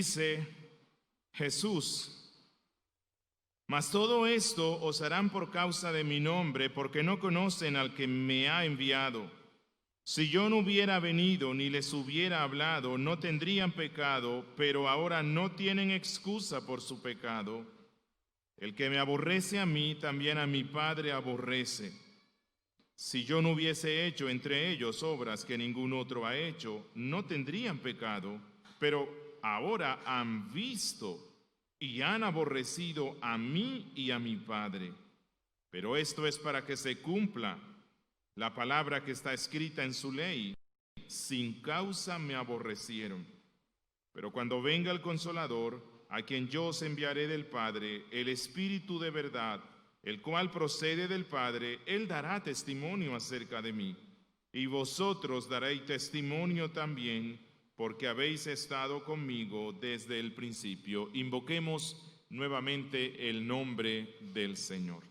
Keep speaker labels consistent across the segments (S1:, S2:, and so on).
S1: dice Jesús: mas todo esto os harán por causa de mi nombre, porque no conocen al que me ha enviado. Si yo no hubiera venido ni les hubiera hablado, no tendrían pecado, pero ahora no tienen excusa por su pecado. El que me aborrece a mí, también a mi Padre aborrece. Si yo no hubiese hecho entre ellos obras que ningún otro ha hecho, no tendrían pecado, pero ahora han visto y han aborrecido a mí y a mi Padre. Pero esto es para que se cumpla la palabra que está escrita en su ley: sin causa me aborrecieron. Pero cuando venga el Consolador, a quien yo os enviaré del Padre, el Espíritu de verdad, el cual procede del Padre, él dará testimonio acerca de mí. Y vosotros daréis testimonio también, porque habéis estado conmigo desde el principio. Invoquemos nuevamente el nombre del Señor.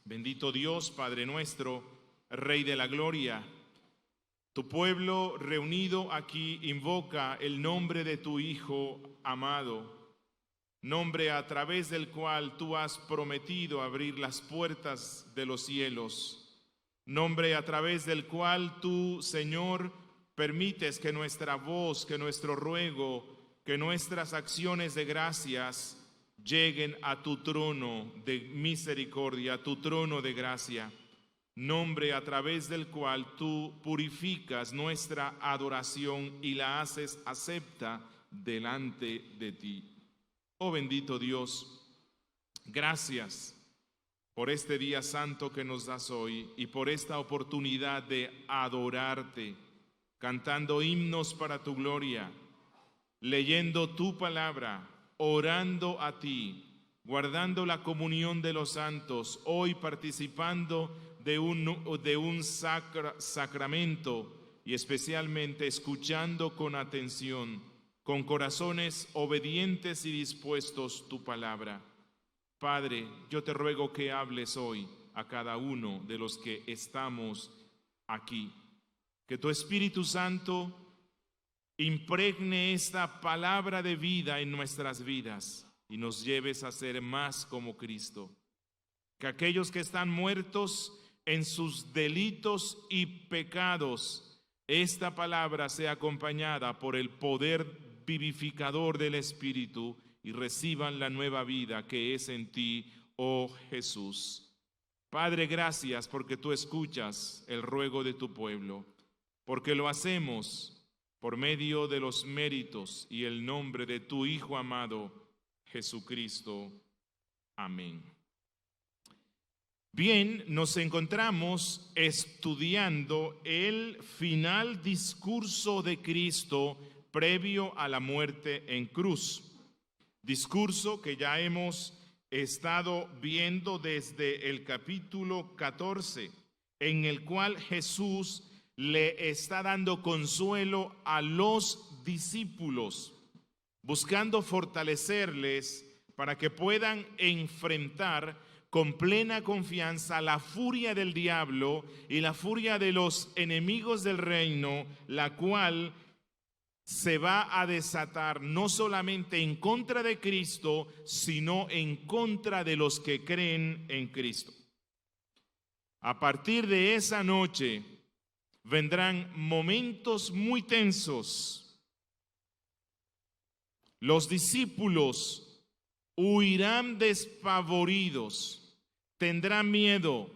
S1: Bendito Dios, Padre nuestro, Rey de la gloria, tu pueblo reunido aquí invoca el nombre de tu Hijo amado, nombre a través del cual tú has prometido abrir las puertas de los cielos, nombre a través del cual tú, Señor, permites que nuestra voz, que nuestro ruego, que nuestras acciones de gracias lleguen a tu trono de misericordia, a tu trono de gracia. Nombre a través del cual tú purificas nuestra adoración y la haces acepta delante de ti. Oh bendito Dios, gracias por este día santo que nos das hoy y por esta oportunidad de adorarte, cantando himnos para tu gloria, leyendo tu palabra, orando a ti, guardando la comunión de los santos, hoy participando de un sacramento y especialmente escuchando con atención, con corazones obedientes y dispuestos tu palabra. Padre, yo te ruego que hables hoy a cada uno de los que estamos aquí. Que tu Espíritu Santo impregne esta palabra de vida en nuestras vidas y nos lleves a ser más como Cristo. Que aquellos que están muertos en sus delitos y pecados, esta palabra sea acompañada por el poder vivificador del Espíritu y reciban la nueva vida que es en ti, oh Jesús. Padre, gracias porque tú escuchas el ruego de tu pueblo, porque lo hacemos por medio de los méritos y el nombre de tu Hijo amado, Jesucristo. Amén. Bien, nos encontramos estudiando el final discurso de Cristo previo a la muerte en cruz. Discurso que ya hemos estado viendo desde el capítulo 14, en el cual Jesús le está dando consuelo a los discípulos, buscando fortalecerles para que puedan enfrentar con plena confianza la furia del diablo y la furia de los enemigos del reino, la cual se va a desatar no solamente en contra de Cristo, sino en contra de los que creen en Cristo. A partir de esa noche vendrán momentos muy tensos. Los discípulos huirán despavoridos, tendrán miedo.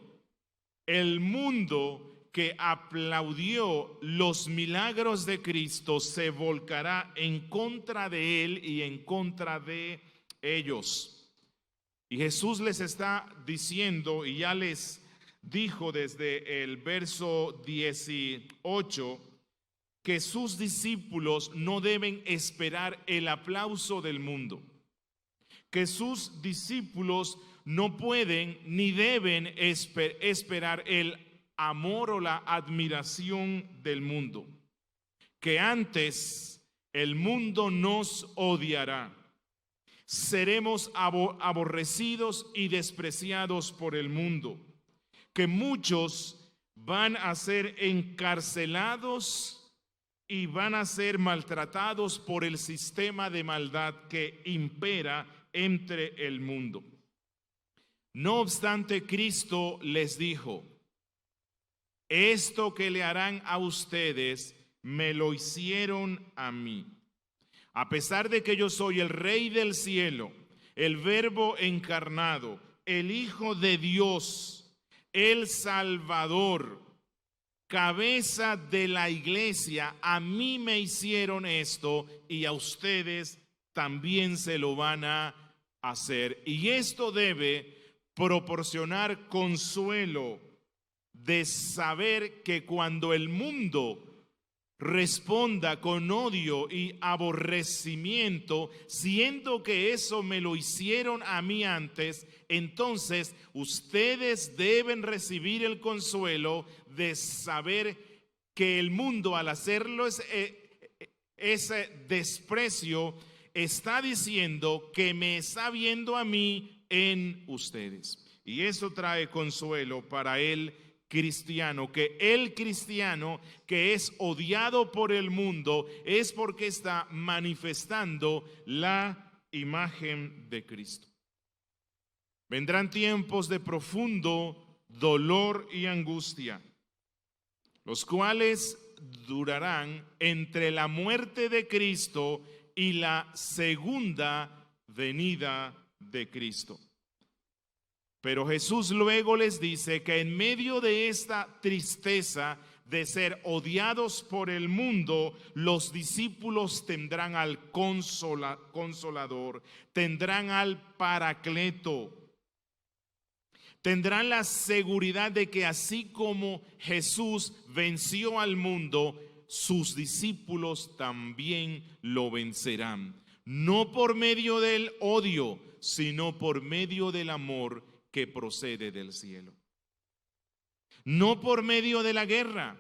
S1: El mundo que aplaudió los milagros de Cristo se volcará en contra de él y en contra de ellos. Y Jesús les está diciendo, y ya les dijo desde el verso 18, que sus discípulos no deben esperar el aplauso del mundo, que sus discípulos no pueden ni deben esperar el amor o la admiración del mundo, que antes el mundo nos odiará, seremos aborrecidos y despreciados por el mundo, que muchos van a ser encarcelados y van a ser maltratados por el sistema de maldad que impera entre el mundo. No obstante, Cristo les dijo: esto que le harán a ustedes, me lo hicieron a mí. A pesar de que yo soy el Rey del cielo, el Verbo encarnado, el Hijo de Dios, el Salvador, cabeza de la iglesia, a mí me hicieron esto y a ustedes también se lo van a hacer. Y esto debe proporcionar consuelo de saber que cuando el mundo responda con odio y aborrecimiento, siendo que eso me lo hicieron a mí antes, entonces ustedes deben recibir el consuelo de saber que el mundo, al hacerlo ese desprecio, está diciendo que me está viendo a mí en ustedes. Y eso trae consuelo para el cristiano, que el cristiano que es odiado por el mundo es porque está manifestando la imagen de Cristo. Vendrán tiempos de profundo dolor y angustia, los cuales durarán entre la muerte de Cristo y la segunda venida de Cristo. Pero Jesús luego les dice que en medio de esta tristeza de ser odiados por el mundo, los discípulos tendrán al consolador, tendrán al Paracleto, tendrán la seguridad de que así como Jesús venció al mundo, sus discípulos también lo vencerán. No por medio del odio, sino por medio del amor que procede del cielo. No por medio de la guerra,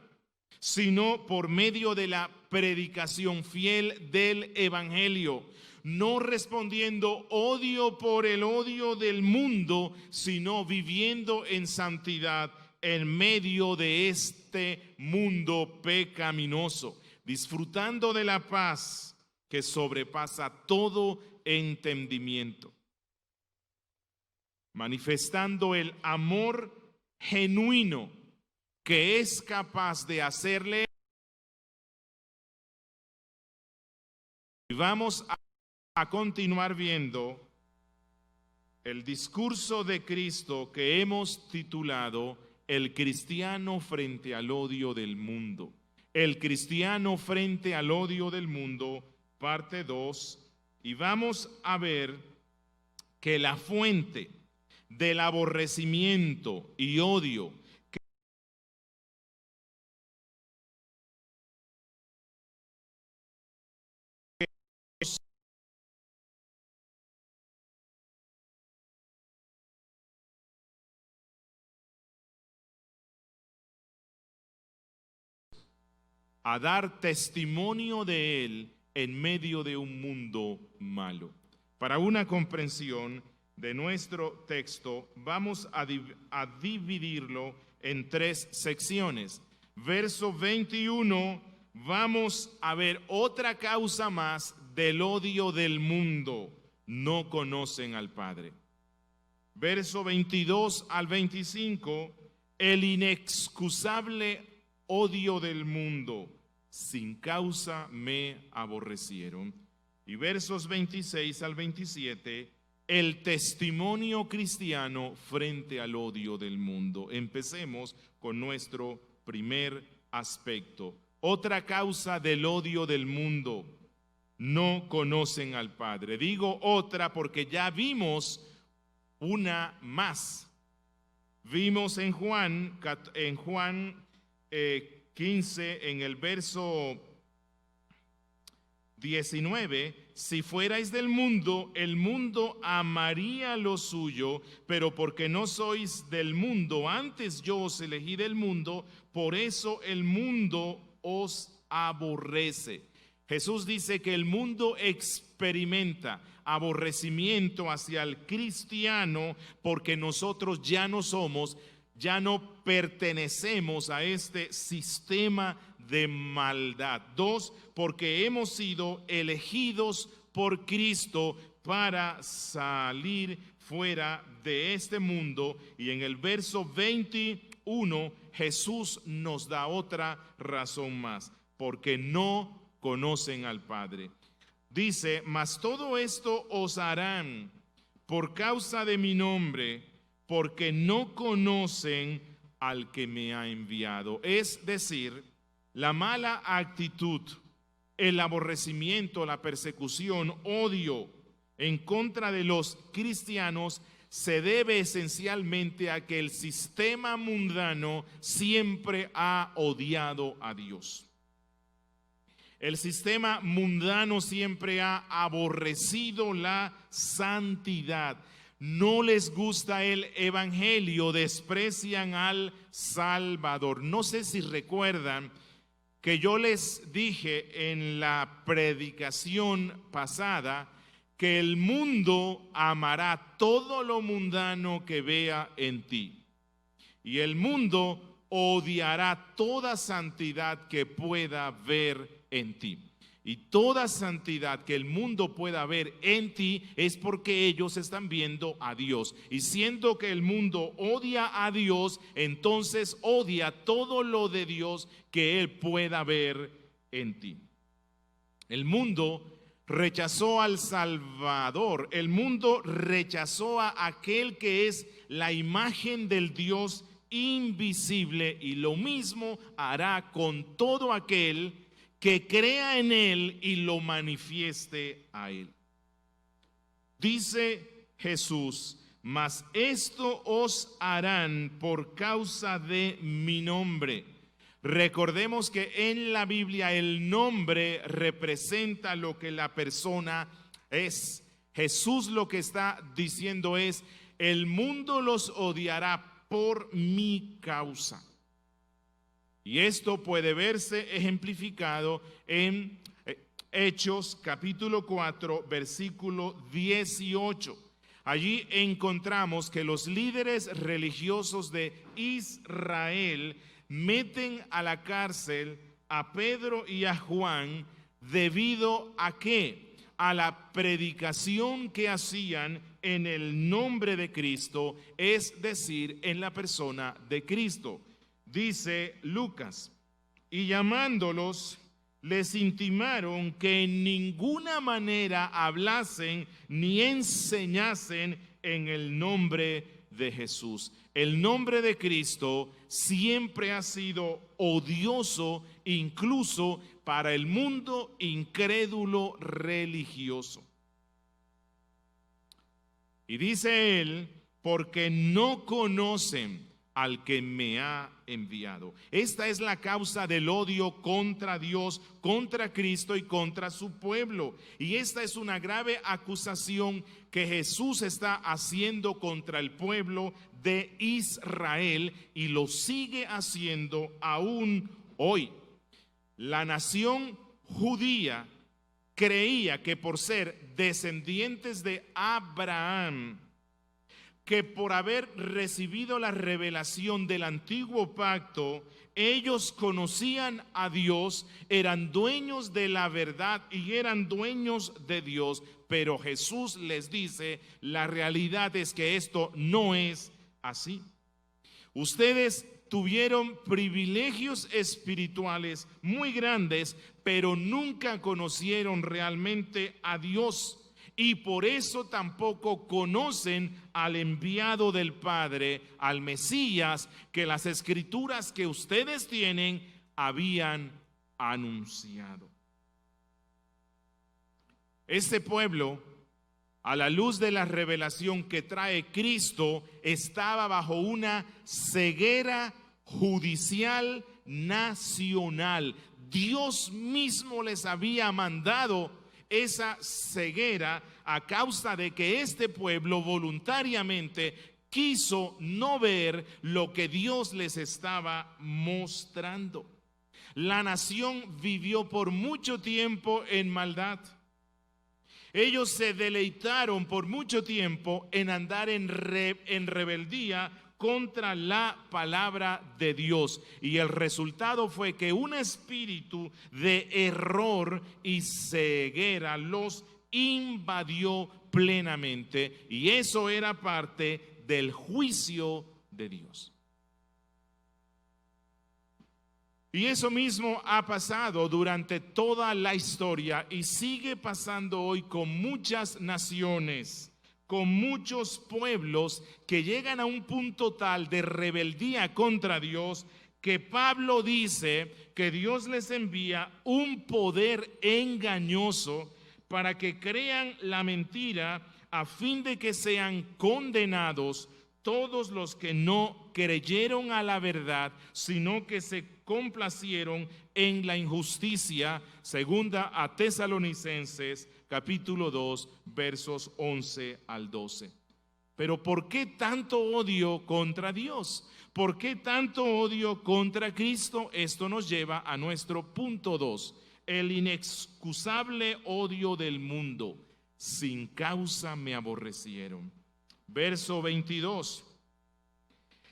S1: sino por medio de la predicación fiel del evangelio. No respondiendo odio por el odio del mundo, sino viviendo en santidad en medio de este mundo pecaminoso, disfrutando de la paz que sobrepasa todo entendimiento, manifestando el amor genuino que es capaz de hacerle. Y vamos a continuar viendo el discurso de Cristo que hemos titulado El cristiano frente al odio del mundo. El cristiano frente al odio del mundo, parte 2. Y vamos a ver que la fuente del aborrecimiento y odio a dar testimonio de él en medio de un mundo malo. Para una comprensión de nuestro texto, vamos a dividirlo en 3 secciones. Verso 21, vamos a ver otra causa más del odio del mundo: no conocen al Padre. Verso 22 al 25, el inexcusable odio del mundo: sin causa me aborrecieron. Y versos 26 al 27, el testimonio cristiano frente al odio del mundo. Empecemos con nuestro primer aspecto. Otra causa del odio del mundo: no conocen al Padre. Digo otra porque ya vimos una más. Vimos en Juan 15, en el verso 19, si fuerais del mundo, el mundo amaría lo suyo, pero porque no sois del mundo, antes yo os elegí del mundo, por eso el mundo os aborrece. Jesús dice que el mundo experimenta aborrecimiento hacia el cristiano porque nosotros ya no pertenecemos a este sistema de maldad. 2, porque hemos sido elegidos por Cristo para salir fuera de este mundo. Y en el verso 21, Jesús nos da otra razón más, porque no conocen al Padre. Dice, mas todo esto os harán por causa de mi nombre, porque no conocen al que me ha enviado. Es decir, la mala actitud, el aborrecimiento, la persecución, odio en contra de los cristianos se debe esencialmente a que el sistema mundano siempre ha odiado a Dios. El sistema mundano siempre ha aborrecido la santidad. No les gusta el evangelio, desprecian al Salvador. No sé si recuerdan que yo les dije en la predicación pasada que el mundo amará todo lo mundano que vea en ti. Y el mundo odiará toda santidad que pueda ver en ti. Y toda santidad que el mundo pueda ver en ti es porque ellos están viendo a Dios. Y siendo que el mundo odia a Dios, entonces odia todo lo de Dios que él pueda ver en ti. El mundo rechazó al Salvador. El mundo rechazó a aquel que es la imagen del Dios invisible, y lo mismo hará con todo aquel que crea en él y lo manifieste a él. Dice Jesús, mas esto os harán por causa de mi nombre. Recordemos que en la Biblia el nombre representa lo que la persona es. Jesús lo que está diciendo es, el mundo los odiará por mi causa. Y esto puede verse ejemplificado en Hechos capítulo 4, versículo 18. Allí encontramos que los líderes religiosos de Israel meten a la cárcel a Pedro y a Juan debido a ¿qué? A la predicación que hacían en el nombre de Cristo, es decir, en la persona de Cristo. Dice Lucas, y llamándolos, les intimaron que en ninguna manera hablasen ni enseñasen en el nombre de Jesús. El nombre de Cristo siempre ha sido odioso, incluso para el mundo incrédulo religioso. Y dice él, porque no conocen al que me ha enviado. Esta es la causa del odio contra Dios, contra Cristo y contra su pueblo. Y esta es una grave acusación que Jesús está haciendo contra el pueblo de Israel y lo sigue haciendo aún hoy. La nación judía creía que por ser descendientes de Abraham, que por haber recibido la revelación del antiguo pacto, ellos conocían a Dios, eran dueños de la verdad y eran dueños de Dios. Pero Jesús les dice, la realidad es que esto no es así. Ustedes tuvieron privilegios espirituales muy grandes, pero nunca conocieron realmente a Dios. Y por eso tampoco conocen al enviado del Padre, al Mesías, que las escrituras que ustedes tienen habían anunciado. Este pueblo, a la luz de la revelación que trae Cristo, estaba bajo una ceguera judicial nacional. Dios mismo les había mandado esa ceguera a causa de que este pueblo voluntariamente quiso no ver lo que Dios les estaba mostrando. La nación vivió por mucho tiempo en maldad. Ellos se deleitaron por mucho tiempo en andar en rebeldía contra la palabra de Dios. Y el resultado fue que un espíritu de error y ceguera los invadió plenamente. Y eso era parte del juicio de Dios. Y eso mismo ha pasado durante toda la historia y sigue pasando hoy con muchas naciones, con muchos pueblos que llegan a un punto tal de rebeldía contra Dios que Pablo dice que Dios les envía un poder engañoso para que crean la mentira a fin de que sean condenados todos los que no creyeron a la verdad, sino que se complacieron en la injusticia. Segunda a Tesalonicenses, capítulo 2, versos 11 al 12. Pero ¿por qué tanto odio contra Dios? ¿Por qué tanto odio contra Cristo? Esto nos lleva a nuestro punto 2, el inexcusable odio del mundo. Sin causa me aborrecieron. Verso 22.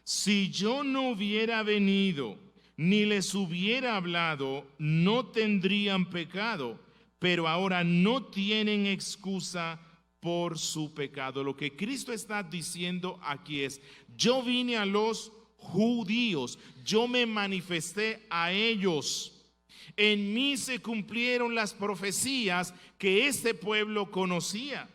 S1: Si yo no hubiera venido ni les hubiera hablado, no tendrían pecado, pero ahora no tienen excusa por su pecado. Lo que Cristo está diciendo aquí es: yo vine a los judíos, yo me manifesté a ellos. En mí se cumplieron las profecías que este pueblo conocía.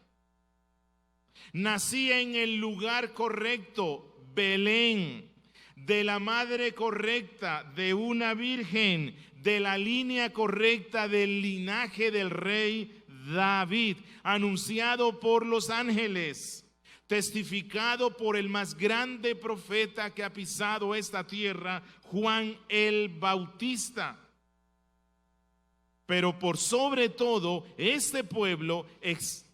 S1: Nací en el lugar correcto, Belén, de la madre correcta, de una virgen, de la línea correcta del linaje del rey David, anunciado por los ángeles, testificado por el más grande profeta que ha pisado esta tierra, Juan el Bautista. Pero por sobre todo, este pueblo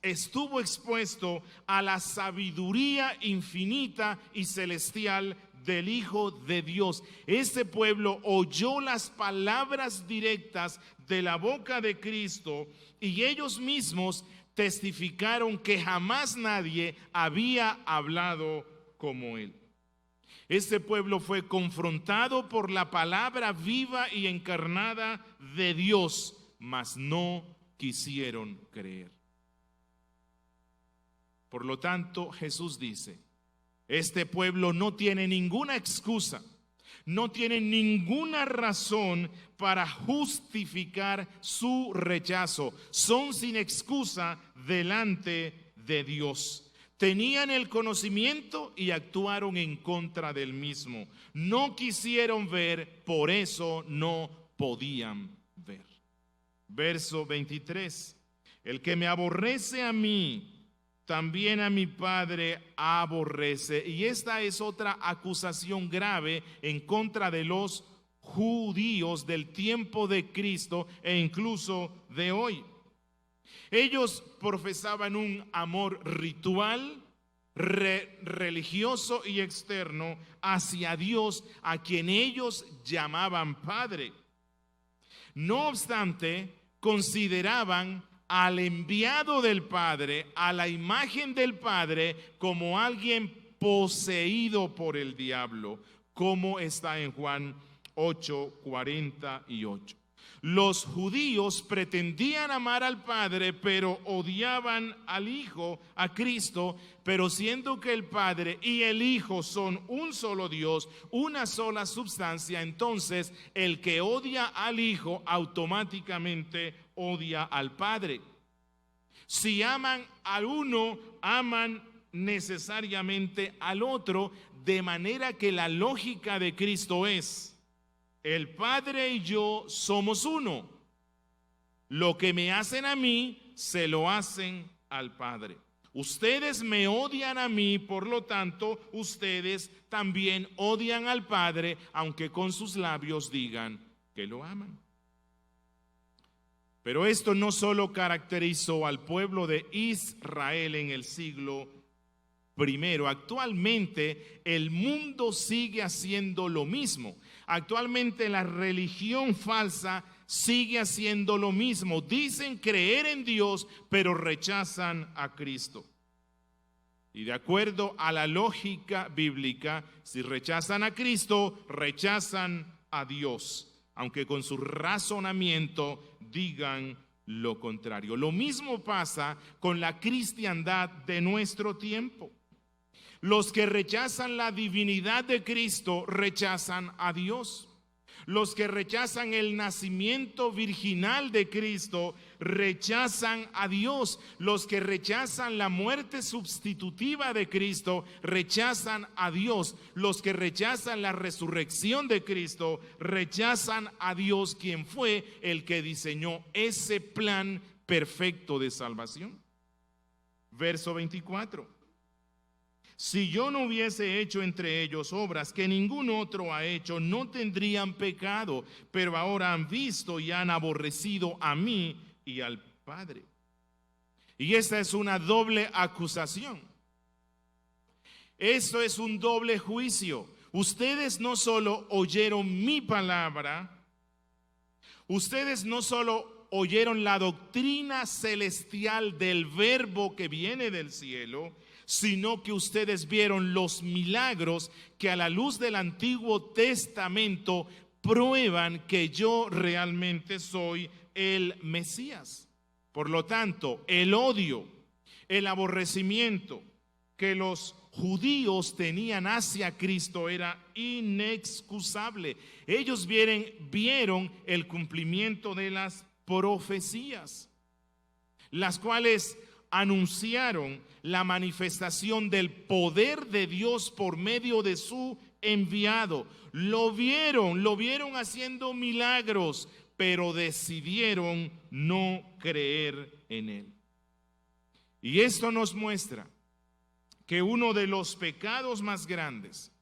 S1: estuvo expuesto a la sabiduría infinita y celestial del Hijo de Dios. Este pueblo oyó las palabras directas de la boca de Cristo y ellos mismos testificaron que jamás nadie había hablado como él. Este pueblo fue confrontado por la palabra viva y encarnada de Dios, mas no quisieron creer. Por lo tanto, Jesús dice: este pueblo no tiene ninguna excusa, no tiene ninguna razón para justificar su rechazo. Son sin excusa delante de Dios. Tenían el conocimiento y actuaron en contra del mismo. No quisieron ver, por eso no podían ver. Verso 23. El que me aborrece a mí, también a mi Padre aborrece. Y esta es otra acusación grave en contra de los judíos del tiempo de Cristo e incluso de hoy. Ellos profesaban un amor ritual, religioso y externo hacia Dios, a quien ellos llamaban Padre. No obstante, consideraban al enviado del Padre, a la imagen del Padre, como alguien poseído por el diablo, como está en Juan 8:48. Los judíos pretendían amar al Padre, pero odiaban al Hijo, a Cristo. Pero siendo que el Padre y el Hijo son un solo Dios, una sola substancia, entonces el que odia al Hijo automáticamente odia al Padre. Si aman al uno, aman necesariamente al otro, de manera que la lógica de Cristo es: el Padre y yo somos uno. Lo que me hacen a mí, se lo hacen al Padre. Ustedes me odian a mí, por lo tanto, ustedes también odian al Padre, aunque con sus labios digan que lo aman. Pero esto no solo caracterizó al pueblo de Israel en el siglo I. Actualmente el mundo sigue haciendo lo mismo. Actualmente la religión falsa sigue haciendo lo mismo. Dicen creer en Dios, pero rechazan a Cristo. Y de acuerdo a la lógica bíblica, si rechazan a Cristo, rechazan a Dios, aunque con su razonamiento digan lo contrario. Lo mismo pasa con la cristiandad de nuestro tiempo. Los que rechazan la divinidad de Cristo rechazan a Dios. Los que rechazan el nacimiento virginal de Cristo rechazan a Dios. Los que rechazan la muerte sustitutiva de Cristo rechazan a Dios. Los que rechazan la resurrección de Cristo rechazan a Dios, quien fue el que diseñó ese plan perfecto de salvación. Verso 24. Si yo no hubiese hecho entre ellos obras que ningún otro ha hecho, no tendrían pecado, pero ahora han visto y han aborrecido a mí y al Padre. Y esta es una doble acusación. Esto es un doble juicio. Ustedes no solo oyeron mi palabra, ustedes no solo oyeron la doctrina celestial del verbo que viene del cielo, sino que ustedes vieron los milagros que a la luz del Antiguo Testamento prueban que yo realmente soy el Mesías. Por lo tanto, el odio, el aborrecimiento que los judíos tenían hacia Cristo era inexcusable. Ellos vieron el cumplimiento de las profecías, las cuales anunciaron la manifestación del poder de Dios por medio de su enviado. Lo vieron haciendo milagros, pero decidieron no creer en él. Y esto nos muestra que uno de los pecados más grandes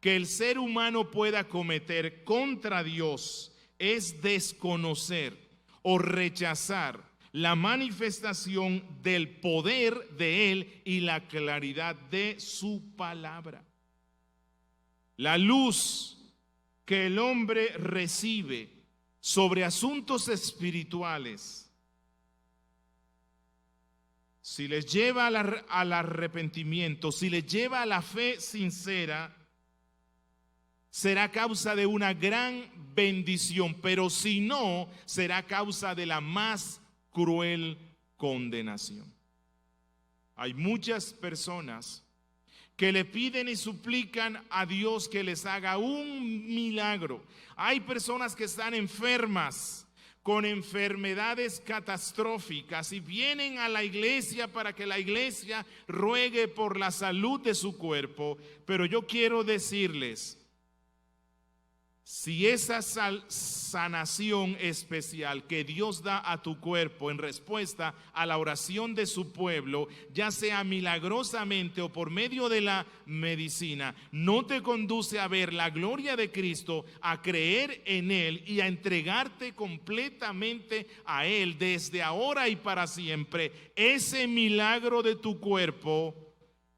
S1: que el ser humano pueda cometer contra Dios es desconocer o rechazar la manifestación del poder de Él y la claridad de su palabra. La luz que el hombre recibe sobre asuntos espirituales, si les lleva al arrepentimiento, si les lleva a la fe sincera, será causa de una gran bendición, pero si no, será causa de la más cruel condenación. Hay muchas personas que le piden y suplican a Dios que les haga un milagro. Hay personas que están enfermas, con enfermedades catastróficas, y vienen a la iglesia para que la iglesia ruegue por la salud de su cuerpo. Pero yo quiero decirles, si esa sanación especial que Dios da a tu cuerpo en respuesta a la oración de su pueblo, ya sea milagrosamente o por medio de la medicina, no te conduce a ver la gloria de Cristo, a creer en Él y a entregarte completamente a Él desde ahora y para siempre, ese milagro de tu cuerpo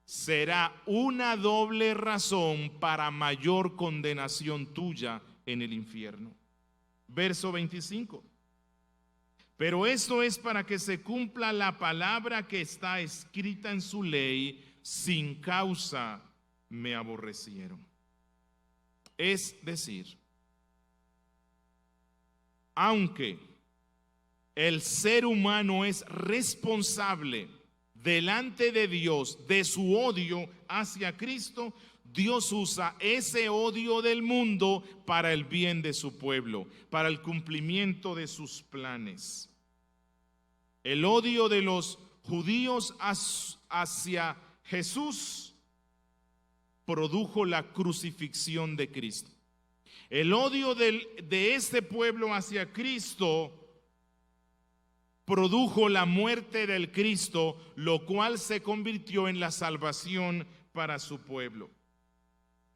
S1: será una doble razón para mayor condenación tuya en el infierno. Verso 25. Pero esto es para que se cumpla la palabra que está escrita en su ley: sin causa me aborrecieron. Es decir, aunque el ser humano es responsable delante de Dios de su odio hacia Cristo, Dios usa ese odio del mundo para el bien de su pueblo, para el cumplimiento de sus planes. El odio de los judíos hacia Jesús produjo la crucifixión de Cristo. El odio de este pueblo hacia Cristo produjo la muerte del Cristo, lo cual se convirtió en la salvación para su pueblo.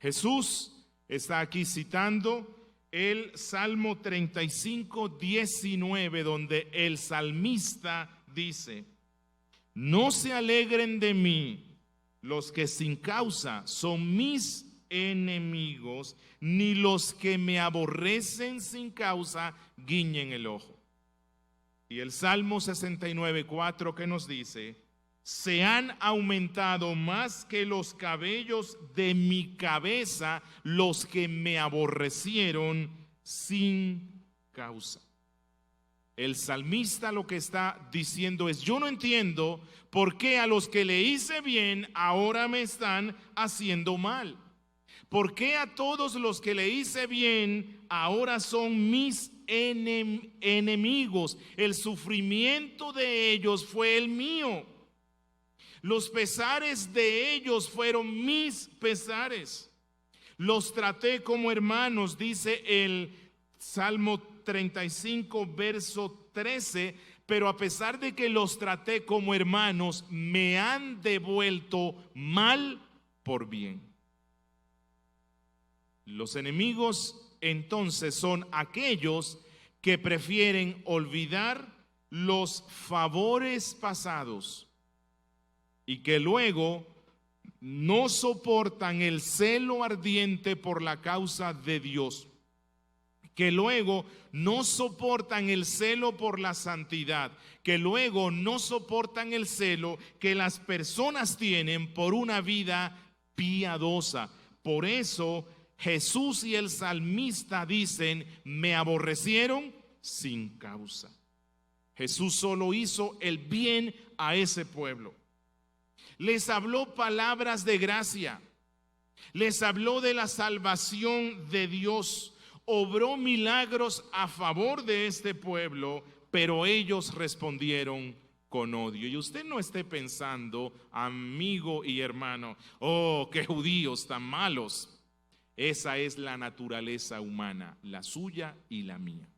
S1: Jesús está aquí citando el Salmo 35, 19, donde el salmista dice: no se alegren de mí los que sin causa son mis enemigos, ni los que me aborrecen sin causa guiñen el ojo. Y el Salmo 69, 4 que nos dice: se han aumentado más que los cabellos de mi cabeza los que me aborrecieron sin causa. El salmista lo que está diciendo es: yo no entiendo por qué a los que le hice bien ahora me están haciendo mal. ¿Por qué a todos los que le hice bien ahora son mis enemigos? El sufrimiento de ellos fue el mío. Los pesares de ellos fueron mis pesares. Los traté como hermanos, dice el Salmo 35, verso 13, pero a pesar de que los traté como hermanos, me han devuelto mal por bien. Los enemigos entonces son aquellos que prefieren olvidar los favores pasados y que luego no soportan el celo ardiente por la causa de Dios, que luego no soportan el celo por la santidad, que luego no soportan el celo que las personas tienen por una vida piadosa. Por eso Jesús y el salmista dicen: me aborrecieron sin causa. Jesús solo hizo el bien a ese pueblo. Les habló palabras de gracia, les habló de la salvación de Dios, obró milagros a favor de este pueblo, pero ellos respondieron con odio. Y usted no esté pensando, amigo y hermano: oh, qué judíos tan malos. Esa es la naturaleza humana, la suya y la mía.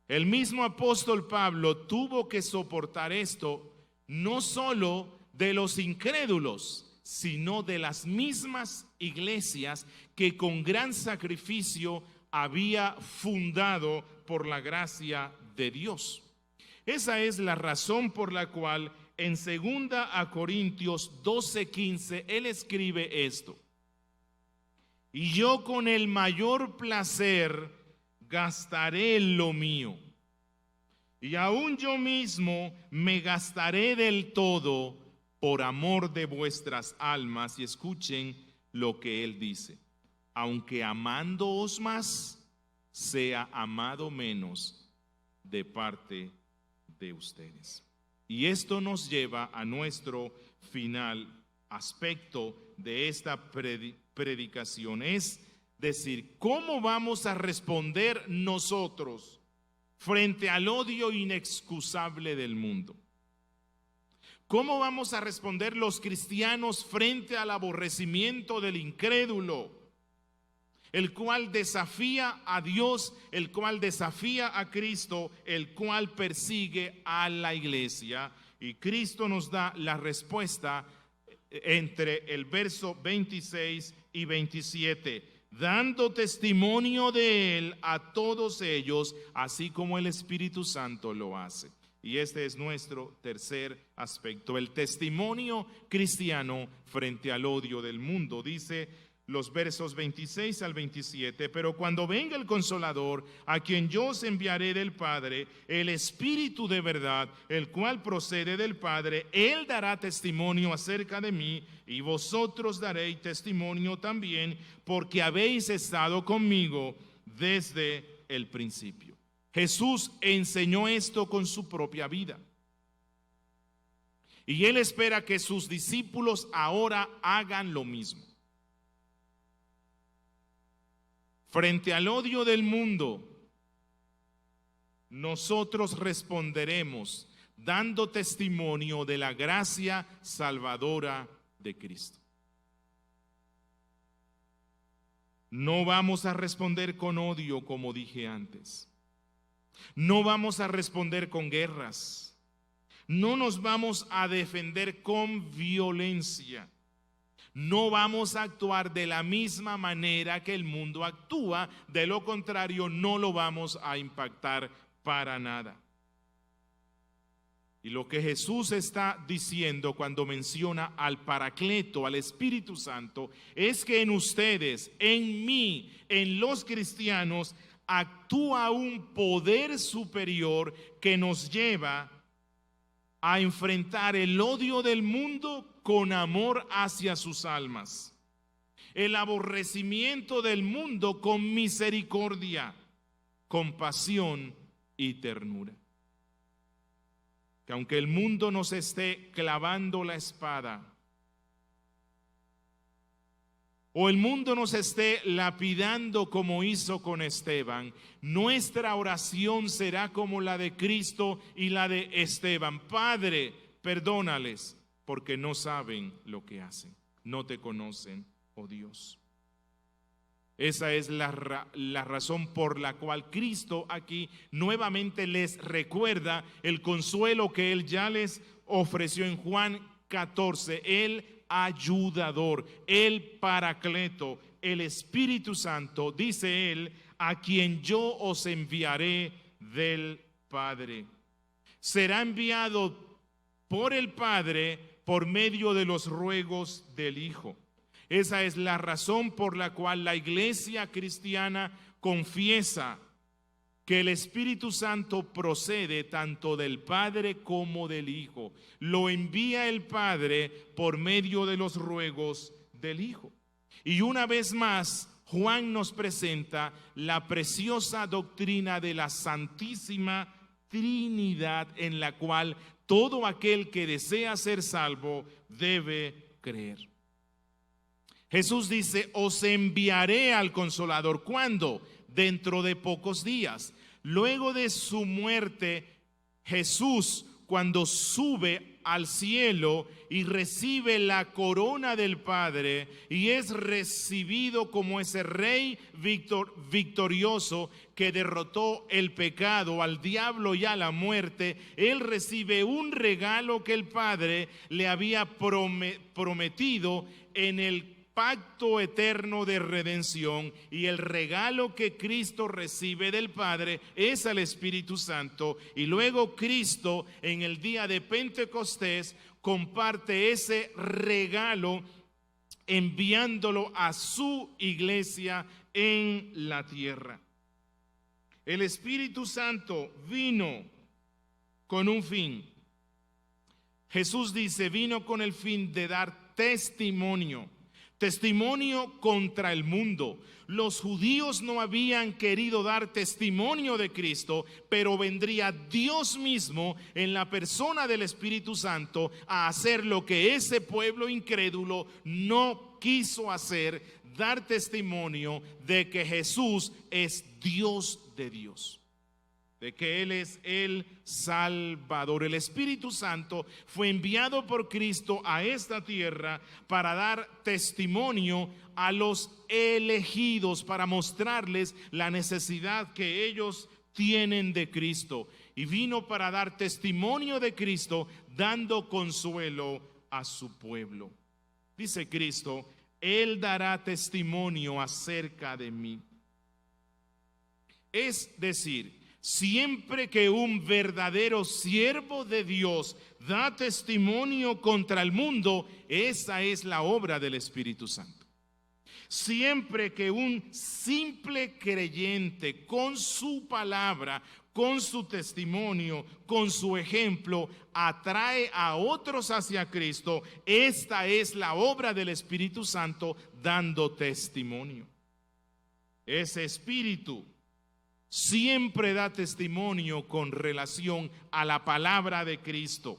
S1: El mismo apóstol Pablo tuvo que soportar esto no solo de los incrédulos, sino de las mismas iglesias que con gran sacrificio había fundado por la gracia de Dios. Esa es la razón por la cual en 2 Corintios 12:15 él escribe esto: y yo con el mayor placer gastaré lo mío, y aún yo mismo me gastaré del todo por amor de vuestras almas. Y escuchen lo que él dice: aunque amándoos más, sea amado menos de parte de ustedes. Y esto nos lleva a nuestro final aspecto de esta predicación, es decir, ¿cómo vamos a responder nosotros frente al odio inexcusable del mundo? ¿Cómo vamos a responder los cristianos frente al aborrecimiento del incrédulo, el cual desafía a Dios, el cual desafía a Cristo, el cual persigue a la iglesia? Y Cristo nos da la respuesta entre el verso 26 y 27, dando testimonio de él a todos ellos, así como el Espíritu Santo lo hace. Y este es nuestro tercer aspecto, el testimonio cristiano frente al odio del mundo. Dice los versos 26 al 27, pero cuando venga el Consolador, a quien yo os enviaré del Padre, el Espíritu de verdad, el cual procede del Padre, él dará testimonio acerca de mí, y vosotros daréis testimonio también, porque habéis estado conmigo desde el principio. Jesús enseñó esto con su propia vida, y él espera que sus discípulos ahora hagan lo mismo. Frente al odio del mundo, nosotros responderemos dando testimonio de la gracia salvadora de Cristo. No vamos a responder con odio, como dije antes. No vamos a responder con guerras. No nos vamos a defender con violencia. No vamos a actuar de la misma manera que el mundo actúa, de lo contrario no lo vamos a impactar para nada. Y lo que Jesús está diciendo cuando menciona al Paracleto, al Espíritu Santo, es que en ustedes, en mí, en los cristianos, actúa un poder superior que nos lleva a enfrentar el odio del mundo con amor hacia sus almas, el aborrecimiento del mundo con misericordia, compasión y ternura. Que aunque el mundo nos esté clavando la espada, o el mundo nos esté lapidando como hizo con Esteban, nuestra oración será como la de Cristo y la de Esteban. Padre, perdónales, porque no saben lo que hacen, no te conocen, oh Dios. Esa es la razón por la cual Cristo aquí nuevamente les recuerda el consuelo que Él ya les ofreció en Juan 14, el ayudador, el paracleto, el Espíritu Santo, dice Él, a quien yo os enviaré del Padre. Será enviado por el Padre por medio de los ruegos del Hijo. Esa es la razón por la cual la iglesia cristiana confiesa que el Espíritu Santo procede tanto del Padre como del Hijo. Lo envía el Padre por medio de los ruegos del Hijo. Y una vez más, Juan nos presenta la preciosa doctrina de la Santísima Trinidad, en la cual todo aquel que desea ser salvo debe creer. Jesús dice, os enviaré al Consolador. ¿Cuándo? Dentro de pocos días. Luego de su muerte, Jesús, cuando sube al cielo y recibe la corona del Padre y es recibido como ese rey victorioso que derrotó el pecado, al diablo y a la muerte, Él recibe un regalo que el Padre le había prometido en el pacto eterno de redención, y el regalo que Cristo recibe del Padre es el Espíritu Santo. Y luego Cristo en el día de Pentecostés comparte ese regalo enviándolo a su iglesia en la tierra. El Espíritu Santo vino con un fin. Jesús dice, vino con el fin de dar testimonio contra el mundo. Los judíos no habían querido dar testimonio de Cristo, pero vendría Dios mismo en la persona del Espíritu Santo a hacer lo que ese pueblo incrédulo no quiso hacer, dar testimonio de que Jesús es Dios de Dios, de que Él es el Salvador. El Espíritu Santo fue enviado por Cristo a esta tierra para dar testimonio a los elegidos, para mostrarles la necesidad que ellos tienen de Cristo. Y vino para dar testimonio de Cristo, dando consuelo a su pueblo. Dice Cristo, Él dará testimonio acerca de mí. Es decir, siempre que un verdadero siervo de Dios da testimonio contra el mundo, esa es la obra del Espíritu Santo. Siempre que un simple creyente con su palabra, con su testimonio, con su ejemplo, atrae a otros hacia Cristo, esta es la obra del Espíritu Santo dando testimonio. Ese Espíritu siempre da testimonio con relación a la palabra de Cristo.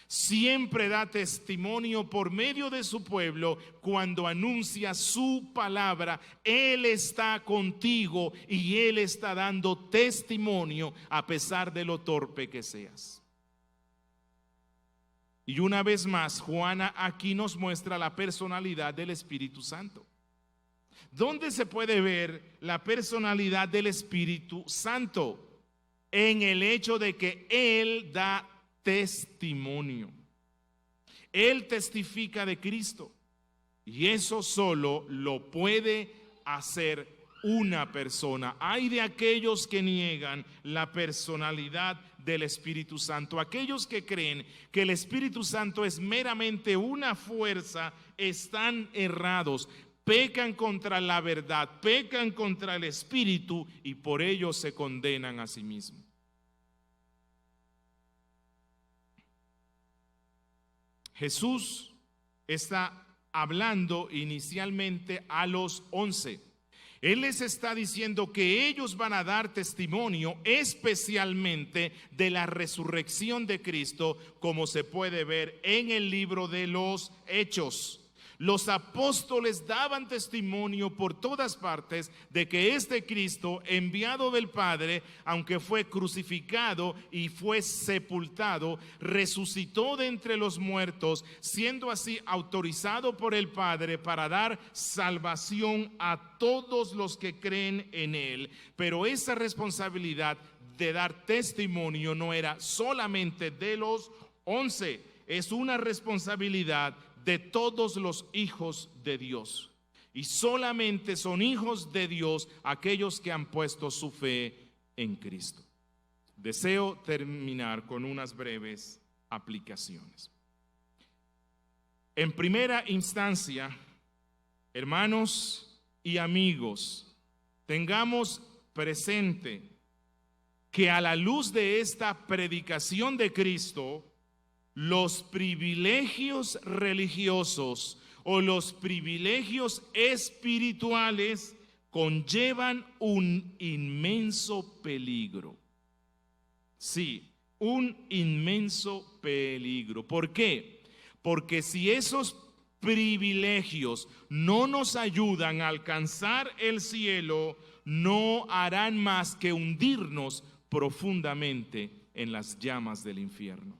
S1: Siempre da testimonio por medio de su pueblo cuando anuncia su palabra. Él está contigo y Él está dando testimonio a pesar de lo torpe que seas. Y una vez más, Juana aquí nos muestra la personalidad del Espíritu Santo. ¿Dónde se puede ver la personalidad del Espíritu Santo? En el hecho de que Él da testimonio. Él testifica de Cristo. Y eso solo lo puede hacer una persona. Hay de aquellos que niegan la personalidad del Espíritu Santo. Aquellos que creen que el Espíritu Santo es meramente una fuerza, están errados. Pecan contra la verdad, pecan contra el Espíritu y por ello se condenan a sí mismos. Jesús está hablando inicialmente a los 11. Él les está diciendo que ellos van a dar testimonio especialmente de la resurrección de Cristo, como se puede ver en el libro de los Hechos. Los apóstoles daban testimonio por todas partes de que este Cristo, enviado del Padre, aunque fue crucificado y fue sepultado, resucitó de entre los muertos, siendo así autorizado por el Padre para dar salvación a todos los que creen en Él. Pero esa responsabilidad de dar testimonio no era solamente de los 11, es una responsabilidad de todos los hijos de Dios. Y solamente son hijos de Dios aquellos que han puesto su fe en Cristo. Deseo terminar con unas breves aplicaciones. En primera instancia, hermanos y amigos, tengamos presente que a la luz de esta predicación de Cristo, los privilegios religiosos o los privilegios espirituales conllevan un inmenso peligro. Sí, un inmenso peligro. ¿Por qué? Porque si esos privilegios no nos ayudan a alcanzar el cielo, no harán más que hundirnos profundamente en las llamas del infierno.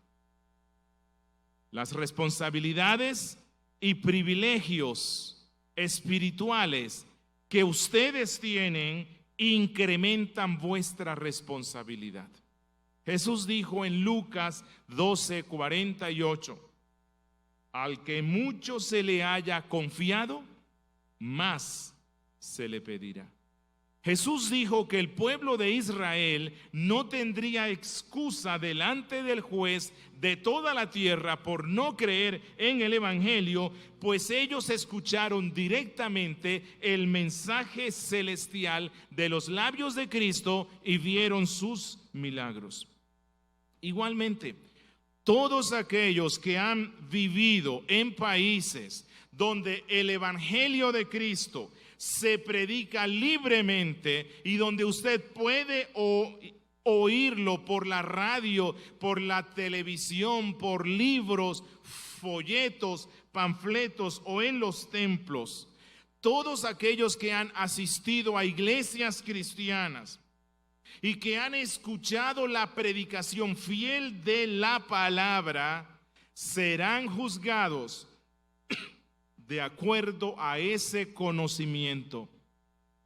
S1: Las responsabilidades y privilegios espirituales que ustedes tienen incrementan vuestra responsabilidad. Jesús dijo en Lucas 12:48, al que mucho se le haya confiado, más se le pedirá. Jesús dijo que el pueblo de Israel no tendría excusa delante del juez de toda la tierra por no creer en el Evangelio, pues ellos escucharon directamente el mensaje celestial de los labios de Cristo y vieron sus milagros. Igualmente, todos aquellos que han vivido en países donde el Evangelio de Cristo se predica libremente y donde usted puede oírlo por la radio, por la televisión, por libros, folletos, panfletos o en los templos. Todos aquellos que han asistido a iglesias cristianas y que han escuchado la predicación fiel de la palabra serán juzgados de acuerdo a ese conocimiento,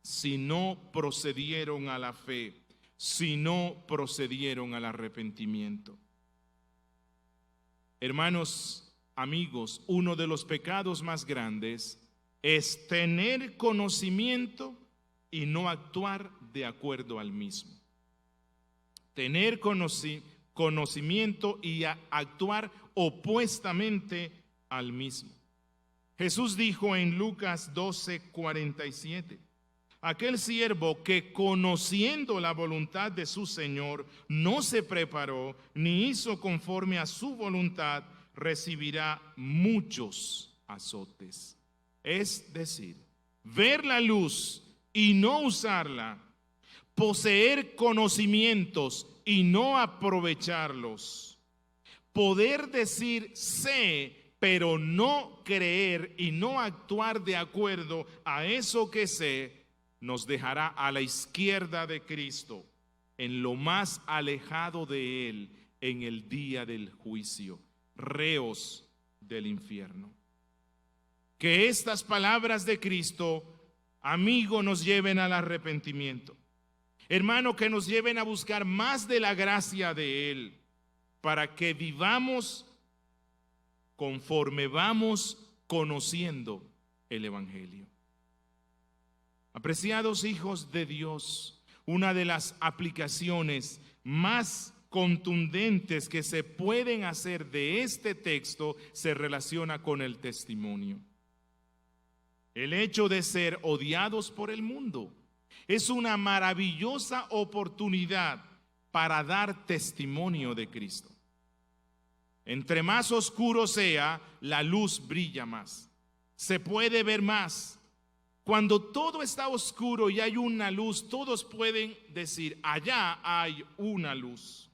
S1: si no procedieron a la fe, si no procedieron al arrepentimiento. Hermanos, amigos, uno de los pecados más grandes es tener conocimiento y no actuar de acuerdo al mismo. Tener conocimiento y actuar opuestamente al mismo. Jesús dijo en Lucas 12:47, aquel siervo que conociendo la voluntad de su Señor no se preparó ni hizo conforme a su voluntad, recibirá muchos azotes. Es decir, ver la luz y no usarla, poseer conocimientos y no aprovecharlos, poder decir sé, pero no creer y no actuar de acuerdo a eso que sé, nos dejará a la izquierda de Cristo, en lo más alejado de Él, en el día del juicio, reos del infierno. Que estas palabras de Cristo, amigo, nos lleven al arrepentimiento. Hermano, que nos lleven a buscar más de la gracia de Él, para que vivamos conforme vamos conociendo el Evangelio. Apreciados hijos de Dios, una de las aplicaciones más contundentes que se pueden hacer de este texto se relaciona con el testimonio. El hecho de ser odiados por el mundo es una maravillosa oportunidad para dar testimonio de Cristo. Entre más oscuro sea, la luz brilla más. Se puede ver más. Cuando todo está oscuro y hay una luz, todos pueden decir, allá hay una luz.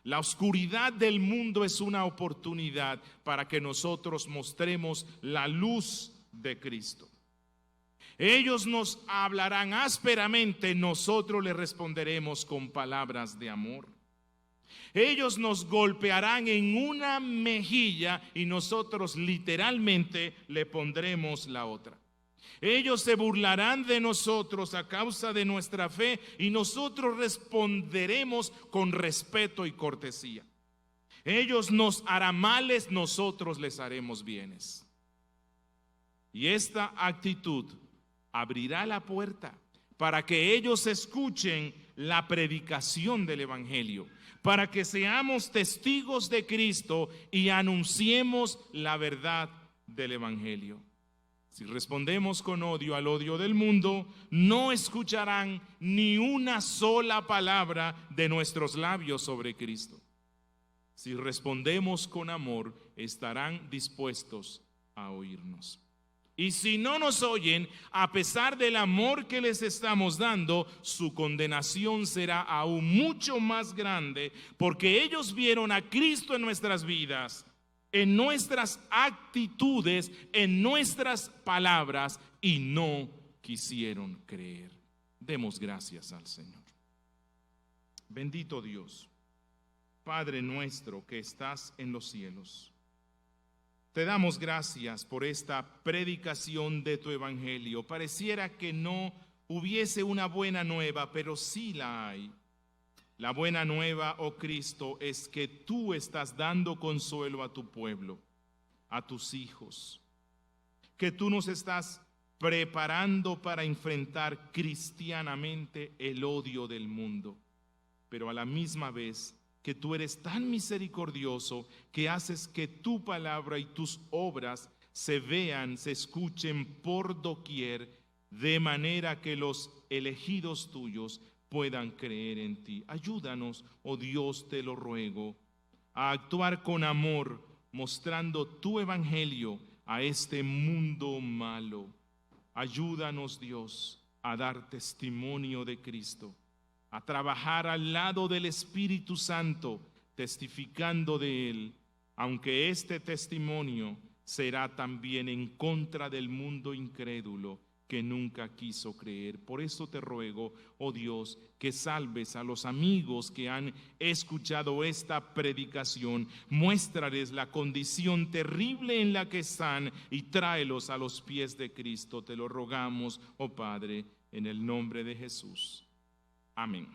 S1: La oscuridad del mundo es una oportunidad para que nosotros mostremos la luz de Cristo. Ellos nos hablarán ásperamente, nosotros les responderemos con palabras de amor. Ellos nos golpearán en una mejilla y nosotros literalmente le pondremos la otra. Ellos se burlarán de nosotros a causa de nuestra fe y nosotros responderemos con respeto y cortesía. Ellos nos harán males, nosotros les haremos bienes. Y esta actitud abrirá la puerta para que ellos escuchen la predicación del Evangelio, para que seamos testigos de Cristo y anunciemos la verdad del Evangelio. Si respondemos con odio al odio del mundo, no escucharán ni una sola palabra de nuestros labios sobre Cristo. Si respondemos con amor, estarán dispuestos a oírnos. Y si no nos oyen, a pesar del amor que les estamos dando, su condenación será aún mucho más grande, porque ellos vieron a Cristo en nuestras vidas, en nuestras actitudes, en nuestras palabras, y no quisieron creer. Demos gracias al Señor. Bendito Dios, Padre nuestro que estás en los cielos, te damos gracias por esta predicación de tu evangelio. Pareciera que no hubiese una buena nueva, pero sí la hay. La buena nueva, oh Cristo, es que tú estás dando consuelo a tu pueblo, a tus hijos, que tú nos estás preparando para enfrentar cristianamente el odio del mundo, pero a la misma vez que tú eres tan misericordioso que haces que tu palabra y tus obras se vean, se escuchen por doquier, de manera que los elegidos tuyos puedan creer en ti. Ayúdanos, oh Dios, te lo ruego, a actuar con amor, mostrando tu evangelio a este mundo malo. Ayúdanos, Dios, a dar testimonio de Cristo, a trabajar al lado del Espíritu Santo, testificando de Él, aunque este testimonio será también en contra del mundo incrédulo que nunca quiso creer. Por eso te ruego, oh Dios, que salves a los amigos que han escuchado esta predicación, muéstrales la condición terrible en la que están y tráelos a los pies de Cristo. Te lo rogamos, oh Padre, en el nombre de Jesús. Amén.